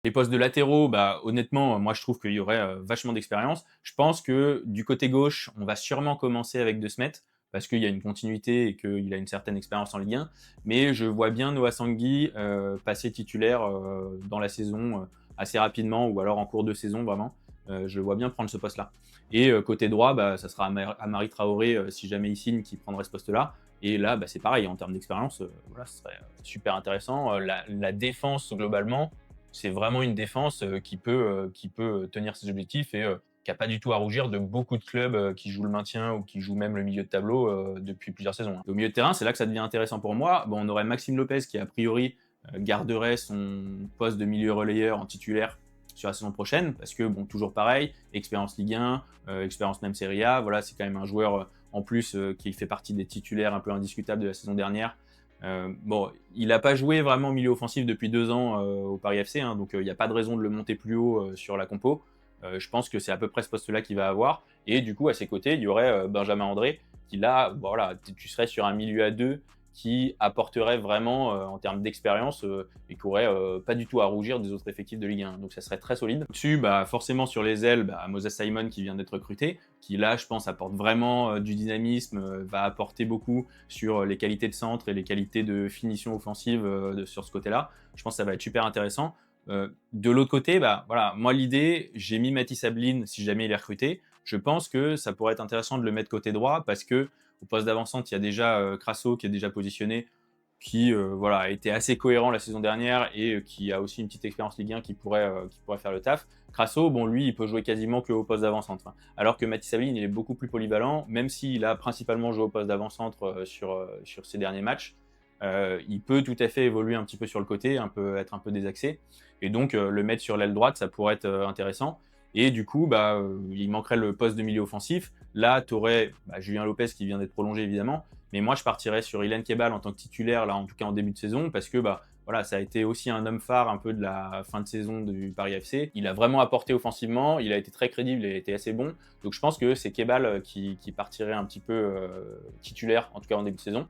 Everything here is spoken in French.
Les postes de latéraux, bah, honnêtement, moi je trouve qu'il y aurait vachement d'expérience. Je pense que du côté gauche, on va sûrement commencer avec De Smet, parce qu'il y a une continuité et qu'il a une certaine expérience en Ligue 1. Mais je vois bien Noah Sangui passer titulaire dans la saison assez rapidement, ou alors en cours de saison vraiment. Je le vois bien prendre ce poste-là. Et côté droit, bah, ça sera Amari Traoré, si jamais il signe, qui prendrait ce poste-là. Et là, bah, c'est pareil, en termes d'expérience, voilà, ce serait super intéressant. La défense, globalement, c'est vraiment une défense qui peut tenir ses objectifs et qui n'a pas du tout à rougir de beaucoup de clubs qui jouent le maintien ou qui jouent même le milieu de tableau depuis plusieurs saisons, hein. Au milieu de terrain, c'est là que ça devient intéressant pour moi. Bon, on aurait Maxime Lopez qui, a priori, garderait son poste de milieu relayeur en titulaire sur la saison prochaine, parce que, bon, toujours pareil, expérience Ligue 1, expérience même Serie A, voilà, c'est quand même un joueur en plus qui fait partie des titulaires un peu indiscutables de la saison dernière. Bon, il n'a pas joué vraiment milieu offensif depuis 2 ans au Paris FC, hein, donc il n'y a pas de raison de le monter plus haut sur la compo. Je pense que c'est à peu près ce poste-là qu'il va avoir. Et du coup, à ses côtés, il y aurait Benjamin André, qui là, voilà, tu serais sur un milieu à 2 qui apporterait vraiment en termes d'expérience et qui aurait pas du tout à rougir des autres effectifs de Ligue 1. Donc ça serait très solide. Dessus, bah, forcément sur les ailes, bah, Moses Simon qui vient d'être recruté, qui là, je pense, apporte vraiment du dynamisme, va apporter beaucoup sur les qualités de centre et les qualités de finition offensive sur ce côté-là. Je pense que ça va être super intéressant. De l'autre côté, bah, voilà, moi l'idée, j'ai mis Mathis Ablin si jamais il est recruté. Je pense que ça pourrait être intéressant de le mettre côté droit parce que au poste d'avant-centre, il y a déjà Crasso qui est déjà positionné, qui voilà, a été assez cohérent la saison dernière et qui a aussi une petite expérience Ligue 1 qui pourrait faire le taf. Crasso, bon, lui, il peut jouer quasiment que au poste d'avant-centre, hein. Alors que Mathis Ablin, il est beaucoup plus polyvalent, même s'il a principalement joué au poste d'avant-centre sur ses derniers matchs. Il peut tout à fait évoluer un petit peu sur le côté, être un peu désaxé. Et donc, le mettre sur l'aile droite, ça pourrait être intéressant. Et du coup, bah, il manquerait le poste de milieu offensif. Là, tu aurais Julien Lopez qui vient d'être prolongé, évidemment. Mais moi, je partirais sur Ilan Kebal en tant que titulaire, là, en tout cas en début de saison, parce que bah, voilà, ça a été aussi un homme phare un peu de la fin de saison du Paris FC. Il a vraiment apporté offensivement, il a été très crédible, il a été assez bon. Donc je pense que c'est Kebal qui partirait un petit peu titulaire, en tout cas en début de saison.